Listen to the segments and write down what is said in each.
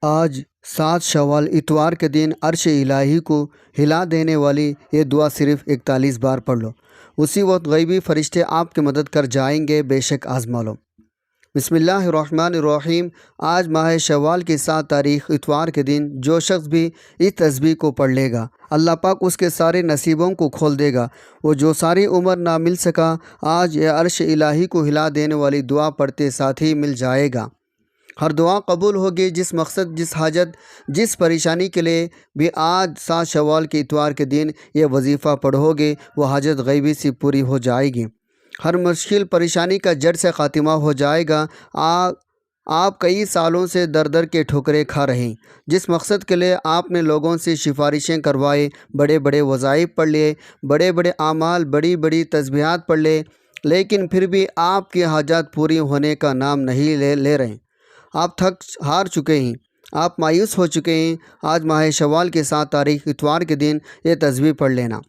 آج 7 شوال اتوار کے دن عرش الہی کو ہلا دینے والی یہ دعا صرف 41 بار پڑھ لو، اسی وقت غیبی فرشتے آپ کی مدد کر جائیں گے، بے شک آزما لو۔ بسم اللہ الرحمن الرحیم۔ آج ماہ شوال کی 7 تاریخ اتوار کے دن جو شخص بھی اس تسبیح کو پڑھ لے گا، اللہ پاک اس کے سارے نصیبوں کو کھول دے گا۔ وہ جو ساری عمر نہ مل سکا، آج یہ عرش الہی کو ہلا دینے والی دعا پڑھتے ساتھ ہی مل جائے گا۔ ہر دعا قبول ہوگی، جس مقصد، جس حاجت، جس پریشانی کے لیے بھی آج 7 شوال کے اتوار کے دن یہ وظیفہ پڑھو گے، وہ حاجت غیبی سے پوری ہو جائے گی۔ ہر مشکل پریشانی کا جڑ سے خاتمہ ہو جائے گا۔ آپ کئی سالوں سے در کے ٹھوکریں کھا رہے ہیں، جس مقصد کے لیے آپ نے لوگوں سے سفارشیں کروائے، بڑے بڑے وظائف پڑھ لیے، بڑے بڑے اعمال، بڑی بڑی تسبیحات پڑھ لے، لیکن پھر بھی آپ کی حاجات پوری ہونے کا نام نہیں لے رہے ہیں۔ آپ تھک ہار چکے ہیں، آپ مایوس ہو چکے ہیں۔ آج ماہ شوال کے 7 تاریخ اتوار کے دن یہ تسبیح پڑھ لینا۔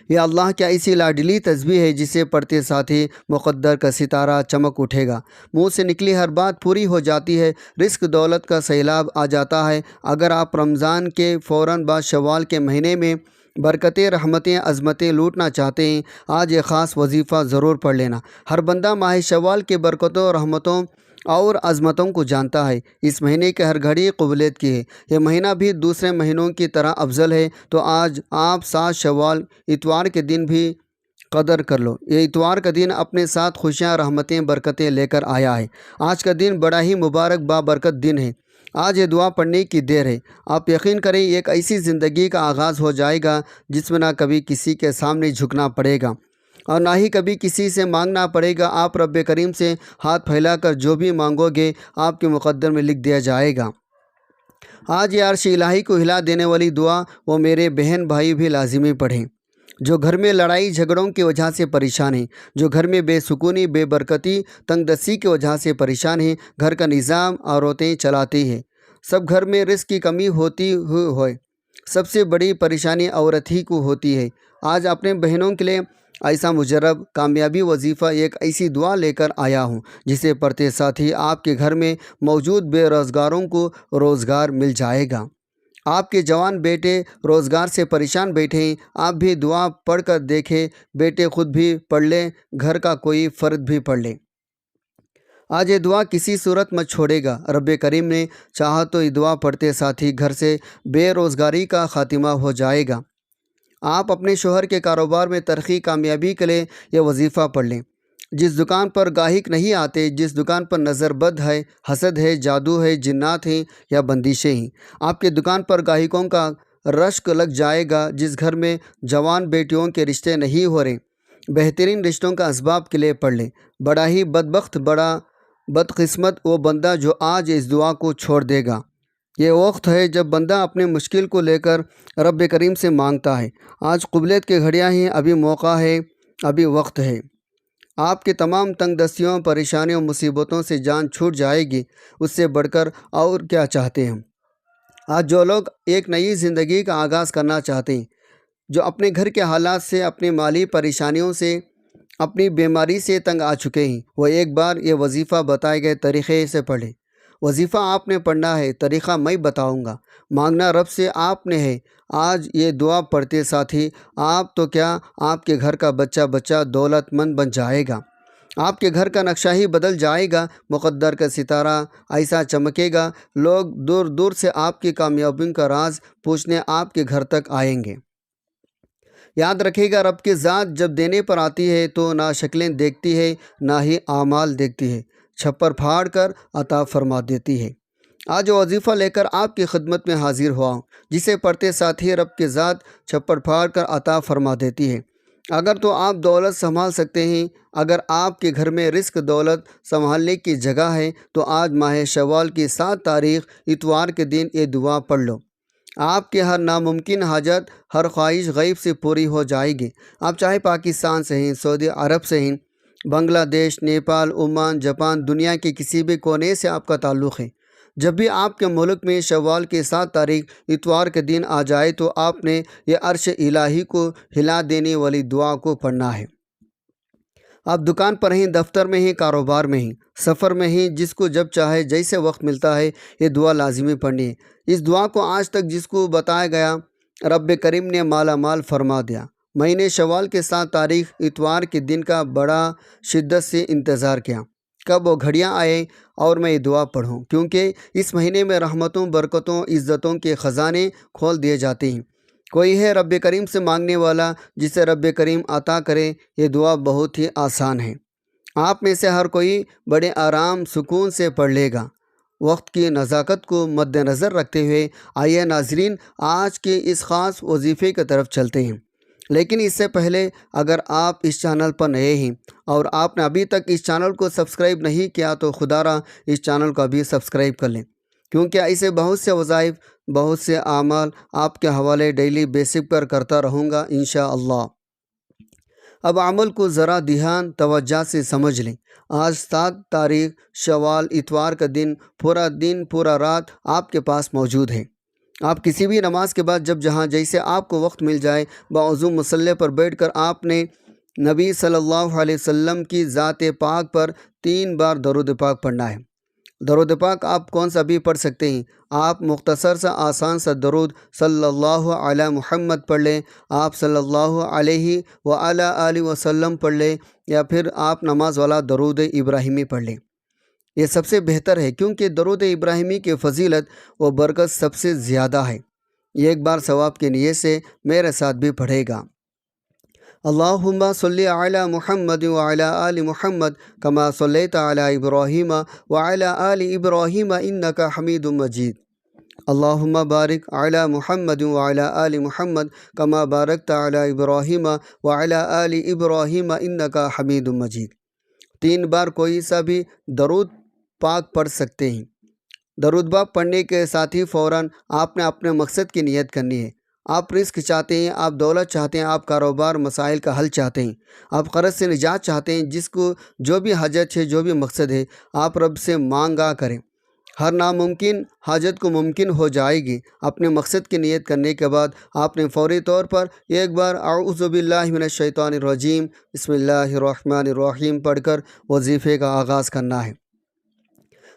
یہ اللہ کیا ایسی لاڈلی تسبیح ہے جسے پڑھتے ساتھ ہی مقدر کا ستارہ چمک اٹھے گا، منہ سے نکلی ہر بات پوری ہو جاتی ہے، رزق دولت کا سیلاب آ جاتا ہے۔ اگر آپ رمضان کے فوراً بعد شوال کے مہینے میں برکتیں، رحمتیں، عظمتیں لوٹنا چاہتے ہیں، آج یہ خاص وظیفہ ضرور پڑھ لینا۔ ہر بندہ ماہ شوال کے برکتوں، رحمتوں اور عظمتوں کو جانتا ہے۔ اس مہینے کی ہر گھڑی قبولیت کی ہے۔ یہ مہینہ بھی دوسرے مہینوں کی طرح افضل ہے، تو آج آپ 7 شوال اتوار کے دن بھی قدر کر لو۔ یہ اتوار کا دن اپنے ساتھ خوشیاں، رحمتیں، برکتیں لے کر آیا ہے۔ آج کا دن بڑا ہی مبارک بابرکت دن ہے۔ آج یہ دعا پڑھنے کی دیر ہے۔ آپ یقین کریں، ایک ایسی زندگی کا آغاز ہو جائے گا جس میں نہ کبھی کسی کے سامنے جھکنا پڑے گا اور نہ ہی کبھی کسی سے مانگنا پڑے گا۔ آپ رب کریم سے ہاتھ پھیلا کر جو بھی مانگو گے، آپ کے مقدر میں لکھ دیا جائے گا۔ آج یہ عرش الہی کو ہلا دینے والی دعا وہ میرے بہن بھائی بھی لازمی پڑھیں، جو گھر میں لڑائی جھگڑوں کی وجہ سے پریشان ہیں، جو گھر میں بے سکونی، بے برکتی، تنگ دستی کی وجہ سے پریشان ہیں۔ گھر کا نظام عورتیں چلاتی ہیں، سب گھر میں رزق کی کمی ہوتی ہوئے سب سے بڑی پریشانی عورت ہی کو ہوتی ہے۔ آج اپنے بہنوں کے لیے ایسا مجرب کامیابی وظیفہ، ایک ایسی دعا لے کر آیا ہوں جسے پڑھتے ساتھ ہی آپ کے گھر میں موجود بے روزگاروں کو روزگار مل جائے گا۔ آپ کے جوان بیٹے روزگار سے پریشان بیٹھے ہیں، آپ بھی دعا پڑھ کر دیکھیں، بیٹے خود بھی پڑھ لیں، گھر کا کوئی فرد بھی پڑھ لے۔ آج یہ دعا کسی صورت مت چھوڑے گا۔ رب کریم نے چاہا تو یہ دعا پڑھتے ساتھ ہی گھر سے بے روزگاری کا خاتمہ ہو جائے گا۔ آپ اپنے شوہر کے کاروبار میں ترقی، کامیابی کے لیے یہ وظیفہ پڑھ لیں۔ جس دکان پر گاہک نہیں آتے، جس دکان پر نظر بد ہے، حسد ہے، جادو ہے، جنات ہیں یا بندشیں ہیں، آپ کے دکان پر گاہکوں کا رشک لگ جائے گا۔ جس گھر میں جوان بیٹیوں کے رشتے نہیں ہو رہے، بہترین رشتوں کا اسباب کے لیے پڑھ لیں۔ بڑا ہی بدبخت، بڑا بدقسمت وہ بندہ جو آج اس دعا کو چھوڑ دے گا۔ یہ وقت ہے جب بندہ اپنے مشکل کو لے کر رب کریم سے مانگتا ہے۔ آج قبولیت کی گھڑیاں ہیں، ابھی موقع ہے، ابھی وقت ہے۔ آپ کے تمام تنگ دستیوں، پریشانیوں، مصیبتوں سے جان چھوٹ جائے گی۔ اس سے بڑھ کر اور کیا چاہتے ہیں؟ آج جو لوگ ایک نئی زندگی کا آغاز کرنا چاہتے ہیں، جو اپنے گھر کے حالات سے، اپنی مالی پریشانیوں سے، اپنی بیماری سے تنگ آ چکے ہیں، وہ ایک بار یہ وظیفہ بتائے گئے طریقے سے پڑھیں۔ وظیفہ آپ نے پڑھنا ہے، طریقہ میں بتاؤں گا، مانگنا رب سے آپ نے ہے۔ آج یہ دعا پڑھتے ساتھ ہی آپ تو کیا، آپ کے گھر کا بچہ دولت مند بن جائے گا، آپ کے گھر کا نقشہ ہی بدل جائے گا، مقدر کا ستارہ ایسا چمکے گا، لوگ دور دور سے آپ کی کامیابی کا راز پوچھنے آپ کے گھر تک آئیں گے۔ یاد رکھے گا، رب کی ذات جب دینے پر آتی ہے تو نہ شکلیں دیکھتی ہے، نہ ہی اعمال دیکھتی ہے، چھپر پھاڑ کر عطا فرما دیتی ہے۔ آج وظیفہ لے کر آپ کی خدمت میں حاضر ہوا ہوں، جسے پڑھتے ساتھ ہی رب کی ذات چھپر پھاڑ کر عطا فرما دیتی ہے۔ اگر تو آپ دولت سنبھال سکتے ہیں، اگر آپ کے گھر میں رزق دولت سنبھالنے کی جگہ ہے، تو آج ماہ شوال کی 7 تاریخ اتوار کے دن یہ دعا پڑھ لو۔ آپ کے ہر ناممکن حاجت، ہر خواہش غیب سے پوری ہو جائے گی۔ آپ چاہے پاکستان سے ہیں، سعودی عرب سے ہیں، بنگلہ دیش، نیپال، عمان، جاپان، دنیا کے کسی بھی کونے سے آپ کا تعلق ہے، جب بھی آپ کے ملک میں شوال کی 7 تاریخ اتوار کے دن آ جائے تو آپ نے یہ عرش الہی کو ہلا دینے والی دعا کو پڑھنا ہے۔ آپ دکان پر ہیں، دفتر میں ہیں، کاروبار میں ہیں، سفر میں ہی جس کو جب چاہے جیسے وقت ملتا ہے یہ دعا لازمی پڑھنی ہے۔ اس دعا کو آج تک جس کو بتایا گیا رب کریم نے مالا مال فرما دیا۔ مہینے شوال کے 7 تاریخ اتوار کے دن کا بڑا شدت سے انتظار کیا کب وہ گھڑیاں آئے اور میں یہ دعا پڑھوں، کیونکہ اس مہینے میں رحمتوں، برکتوں، عزتوں کے خزانے کھول دیے جاتے ہیں۔ کوئی ہے رب کریم سے مانگنے والا جسے رب کریم عطا کرے۔ یہ دعا بہت ہی آسان ہے، آپ میں سے ہر کوئی بڑے آرام سکون سے پڑھ لے گا۔ وقت کی نزاکت کو مد نظر رکھتے ہوئے آئیے ناظرین آج کے اس خاص وظیفے کی طرف چلتے ہیں، لیکن اس سے پہلے اگر آپ اس چینل پر نئے ہیں اور آپ نے ابھی تک اس چینل کو سبسکرائب نہیں کیا تو خدا را اس چینل کو ابھی سبسکرائب کر لیں، کیونکہ ایسے بہت سے وظائف، بہت سے اعمال آپ کے حوالے ڈیلی بیسک پر کرتا رہوں گا انشاءاللہ۔ اب عمل کو ذرا دھیان توجہ سے سمجھ لیں۔ آج 7 تاریخ شوال اتوار کا دن پورا رات آپ کے پاس موجود ہے۔ آپ کسی بھی نماز کے بعد جب جہاں جیسے آپ کو وقت مل جائے باوضو مصلی پر بیٹھ کر آپ نے نبی صلی اللہ علیہ وسلم کی ذات پاک پر 3 بار درود پاک پڑھنا ہے۔ درود پاک آپ کون سا بھی پڑھ سکتے ہیں۔ آپ مختصر سا آسان سا درود صلی اللہ علی محمد پڑھ لیں، آپ صلی اللہ علیہ وآلہ وسلم پڑھ لیں، یا پھر آپ نماز والا درود ابراہیمی پڑھ لیں۔ یہ سب سے بہتر ہے، کیونکہ درود ابراہیمی کی فضیلت و برکت سب سے زیادہ ہے۔ یہ ایک بار ثواب کی نیت سے میرے ساتھ بھی پڑھے گا۔ اللہم صلی علی محمد وعلی آل محمد کما صلیت علی ابراہیم وعلی آل ابراہیم انک حمید مجید۔ اللہم بارک علی محمد وعلی آل محمد کما بارکت علی ابراہیم وعلی آل ابراہیم انک حمید مجید۔ 3 بار کوئی سا بھی درود پاک پڑھ سکتے ہیں۔ درود پاک پڑھنے کے ساتھ ہی فوراً آپ نے اپنے مقصد کی نیت کرنی ہے۔ آپ رزق چاہتے ہیں، آپ دولت چاہتے ہیں، آپ کاروبار مسائل کا حل چاہتے ہیں، آپ قرض سے نجات چاہتے ہیں، جس کو جو بھی حاجت ہے، جو بھی مقصد ہے، آپ رب سے مانگا کریں۔ ہر ناممکن حاجت کو ممکن ہو جائے گی۔ اپنے مقصد کی نیت کرنے کے بعد آپ نے فوری طور پر ایک بار اعوذ باللہ من الشیطان الرجیم بسم اللہ الرحمن الرحیم پڑھ کر وظیفے کا آغاز کرنا ہے۔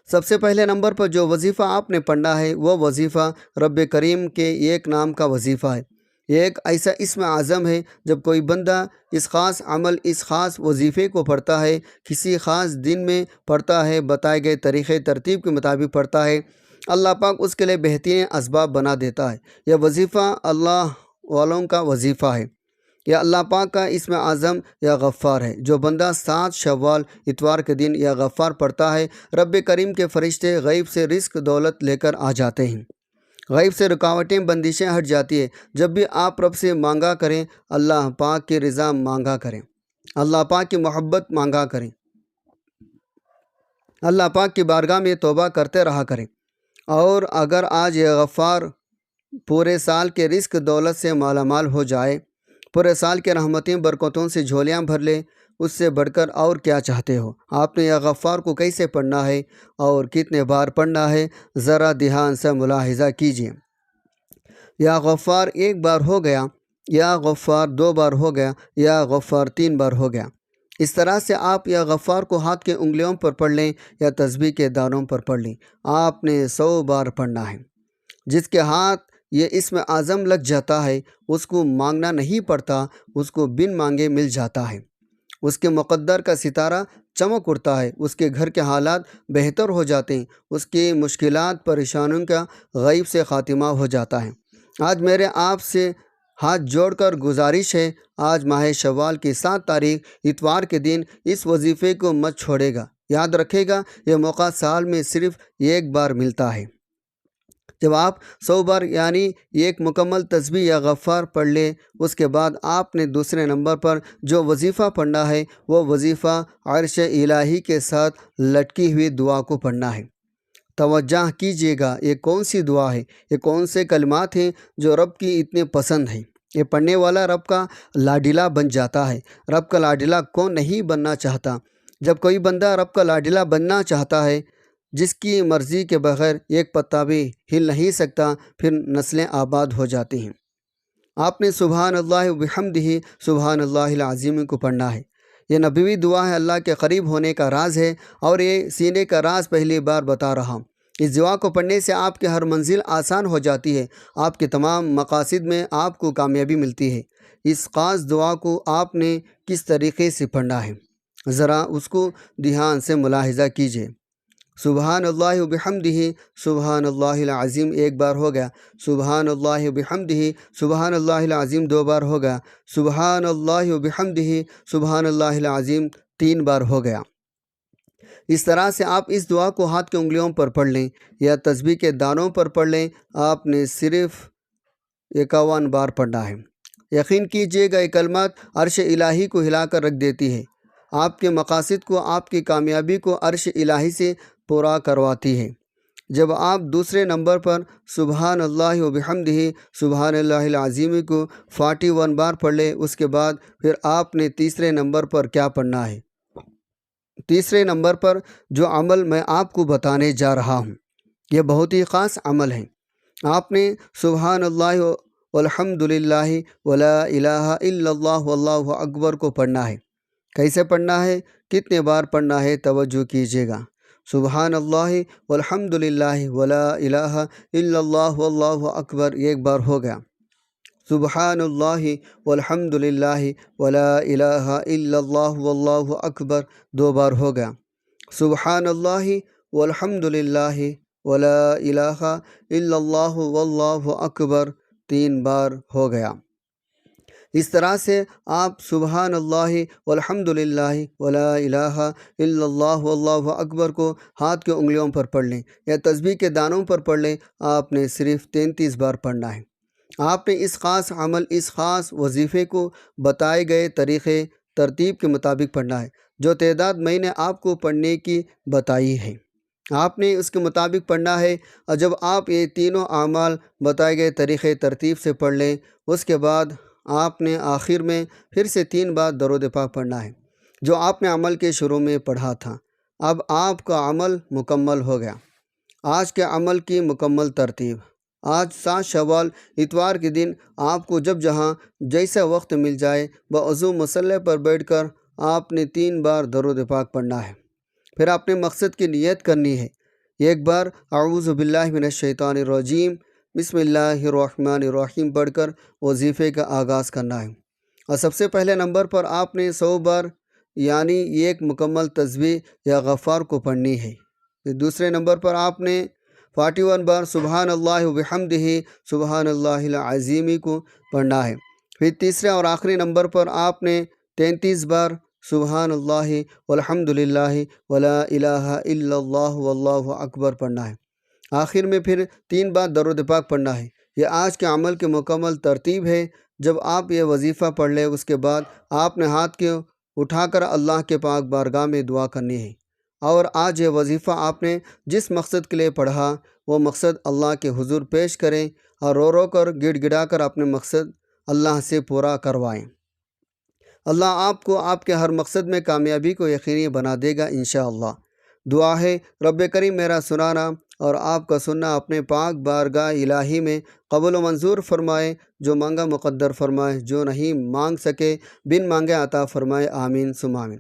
سب سے پہلے نمبر پر جو وظیفہ آپ نے پڑھنا ہے وہ وظیفہ رب کریم کے ایک نام کا وظیفہ ہے۔ یہ ایک ایسا اسم اعظم ہے، جب کوئی بندہ اس خاص عمل، اس خاص وظیفے کو پڑھتا ہے، کسی خاص دن میں پڑھتا ہے، بتائے گئے طریقے ترتیب کے مطابق پڑھتا ہے، اللہ پاک اس کے لیے بہترین اسباب بنا دیتا ہے۔ یہ وظیفہ اللہ والوں کا وظیفہ ہے۔ یہ اللہ پاک کا اسم اعظم یا غفار ہے۔ جو بندہ 7 شوال اتوار کے دن یا غفار پڑھتا ہے، رب کریم کے فرشتے غیب سے رزق دولت لے کر آ جاتے ہیں، غیب سے رکاوٹیں بندشیں ہٹ جاتی ہیں۔ جب بھی آپ رب سے مانگا کریں، اللہ پاک کی رضا مانگا کریں، اللہ پاک کی محبت مانگا کریں، اللہ پاک کی بارگاہ میں توبہ کرتے رہا کریں۔ اور اگر آج یہ غفار پورے سال کے رزق دولت سے مالا مال ہو جائے، پورے سال کے رحمتیں برکتوں سے جھولیاں بھر لے، اس سے بڑھ کر اور کیا چاہتے ہو؟ آپ نے یا غفار کو کیسے پڑھنا ہے اور کتنے بار پڑھنا ہے، ذرا دھیان سے ملاحظہ کیجیے۔ یا غفار 1 بار ہو گیا، یا غفار 2 بار ہو گیا، یا غفار 3 بار ہو گیا۔ اس طرح سے آپ یا غفار کو ہاتھ کے انگلیوں پر پڑھ لیں یا تسبیح کے دانوں پر پڑھ لیں۔ آپ نے 100 بار پڑھنا ہے۔ جس کے ہاتھ یہ اسم اعظم لگ جاتا ہے، اس کو مانگنا نہیں پڑتا، اس کو بن مانگے مل جاتا ہے۔ اس کے مقدر کا ستارہ چمک اٹھتا ہے، اس کے گھر کے حالات بہتر ہو جاتے ہیں، اس کی مشکلات پریشانیوں کا غیب سے خاتمہ ہو جاتا ہے۔ آج میرے آپ سے ہاتھ جوڑ کر گزارش ہے، آج ماہ شوال کی 7 تاریخ اتوار کے دن اس وظیفے کو مت چھوڑے گا۔ یاد رکھے گا، یہ موقع سال میں صرف 1 بار ملتا ہے۔ جب آپ 100 بار یعنی ایک مکمل تسبیح یا غفار پڑھ لیں، اس کے بعد آپ نے دوسرے نمبر پر جو وظیفہ پڑھنا ہے وہ وظیفہ عرش الہی کے ساتھ لٹکی ہوئی دعا کو پڑھنا ہے۔ توجہ کیجیے گا، یہ کون سی دعا ہے، یہ کون سے کلمات ہیں جو رب کی اتنے پسند ہیں۔ یہ پڑھنے والا رب کا لاڈلا بن جاتا ہے۔ رب کا لاڈلا کون نہیں بننا چاہتا؟ جب کوئی بندہ رب کا لاڈلا بننا چاہتا ہے، جس کی مرضی کے بغیر ایک پتا بھی ہل نہیں سکتا، پھر نسلیں آباد ہو جاتی ہیں۔ آپ نے سبحان اللہ وبحمدہ سبحان اللہ العظیم کو پڑھنا ہے۔ یہ نبوی دعا ہے، اللہ کے قریب ہونے کا راز ہے، اور یہ سینے کا راز پہلی بار بتا رہا ہوں۔ اس دعا کو پڑھنے سے آپ کی ہر منزل آسان ہو جاتی ہے، آپ کے تمام مقاصد میں آپ کو کامیابی ملتی ہے۔ اس خاص دعا کو آپ نے کس طریقے سے پڑھنا ہے، ذرا اس کو دھیان سے ملاحظہ کیجیے۔ سبحان اللہ و بحمدہ سبحان اللہ العظیم ایک بار ہو گیا، سبحان اللہ و بحمدہ سبحان اللہ العظیم دو بار ہو گیا، سبحان اللہ و بحمدہ سبحان اللہ العظیم تین بار ہو گیا۔ اس طرح سے آپ اس دعا کو ہاتھ کی انگلیوں پر پڑھ لیں یا تسبیح کے دانوں پر پڑھ لیں، آپ نے صرف 51 بار پڑھنا ہے۔ یقین کیجیے گا یہ کلمات عرش الہی کو ہلا کر رکھ دیتی ہے، آپ کے مقاصد کو، آپ کی کامیابی کو عرش الہی سے پورا کرواتی ہے۔ جب آپ دوسرے نمبر پر سبحان اللہ و بحمدہ سبحان اللہ العظیم کو 41 بار پڑھ لیں، اس کے بعد پھر آپ نے تیسرے نمبر پر کیا پڑھنا ہے؟ تیسرے نمبر پر جو عمل میں آپ کو بتانے جا رہا ہوں یہ بہت ہی خاص عمل ہے۔ آپ نے سبحان اللہ والحمد للہ ولا الہ الا اللہ واللہ اکبر کو پڑھنا ہے۔ کیسے پڑھنا ہے، کتنے بار پڑھنا ہے، توجہ کیجیے گا۔ سبحان اللہ والحمد للہ ولا الہ الا اللہ واللہ اکبر ایک بار ہو گیا، سبحان اللہ والحمد للہ ولا الہ الا اللہ واللہ اکبر دو بار ہو گیا، سبحان اللہ والحمد للہ ولا الہ الا اللہ واللہ اکبر تین بار ہو گیا۔ اس طرح سے آپ سبحان اللہ والحمد للہ ولا الہ الا اللہ واللہ اکبر کو ہاتھ کی انگلیوں پر پڑھ لیں یا تسبیح کے دانوں پر پڑھ لیں، آپ نے صرف 33 بار پڑھنا ہے۔ آپ نے اس خاص عمل، اس خاص وظیفے کو بتائے گئے طریقے ترتیب کے مطابق پڑھنا ہے، جو تعداد میں نے آپ کو پڑھنے کی بتائی ہے، آپ نے اس کے مطابق پڑھنا ہے۔ اور جب آپ یہ تینوں اعمال بتائے گئے طریقے ترتیب سے پڑھ لیں، اس کے بعد آپ نے آخر میں پھر سے 3 بار درود پاک پڑھنا ہے، جو آپ نے عمل کے شروع میں پڑھا تھا۔ اب آپ کا عمل مکمل ہو گیا۔ آج کے عمل کی مکمل ترتیب: آج 7 شوال اتوار کے دن آپ کو جب جہاں جیسا وقت مل جائے بوضو مصلی پر بیٹھ کر آپ نے 3 بار درود پاک پڑھنا ہے، پھر اپنے مقصد کی نیت کرنی ہے۔ ایک بار اعوذ باللہ من الشیطان الرجیم بسم اللہ الرحمن الرحیم پڑھ کر وظیفے کا آغاز کرنا ہے، اور سب سے پہلے نمبر پر آپ نے 100 بار یعنی ایک مکمل تسبیح یا غفار کو پڑھنی ہے۔ دوسرے نمبر پر آپ نے 41 بار سبحان اللہ و بحمدہ سبحان اللہ العظیم کو پڑھنا ہے۔ پھر تیسرے اور آخری نمبر پر آپ نے 33 بار سبحان اللہ والحمد للہ ولا الہ الا اللہ واللہ اکبر پڑھنا ہے۔ آخر میں پھر 3 بار درود پاک پڑھنا ہے۔ یہ آج کے عمل کی مکمل ترتیب ہے۔ جب آپ یہ وظیفہ پڑھ لیں، اس کے بعد آپ نے ہاتھ کے اٹھا کر اللہ کے پاک بارگاہ میں دعا کرنی ہے، اور آج یہ وظیفہ آپ نے جس مقصد کے لیے پڑھا وہ مقصد اللہ کے حضور پیش کریں، اور رو رو کر گڑ گڑا کر اپنے مقصد اللہ سے پورا کروائیں۔ اللہ آپ کو آپ کے ہر مقصد میں کامیابی کو یقینی بنا دے گا انشاءاللہ۔ دعا ہے رب کریم میرا سنانا اور آپ کا سننا اپنے پاک بارگاہ الہی میں قبول و منظور فرمائے، جو مانگا مقدر فرمائے، جو نہیں مانگ سکے بن مانگے عطا فرمائے، آمین ثم آمین۔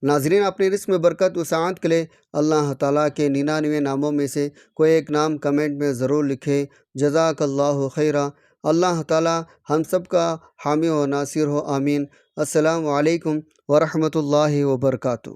ناظرین، اپنی رزق میں برکت و سعادت کے لیے اللہ تعالیٰ کے 99 ناموں میں سے کوئی ایک نام کمنٹ میں ضرور لکھیں۔ جزاک اللہ خیرہ۔ اللہ تعالیٰ ہم سب کا حامی و ناصر ہو، آمین۔ السلام علیکم ورحمۃ اللہ وبرکاتہ۔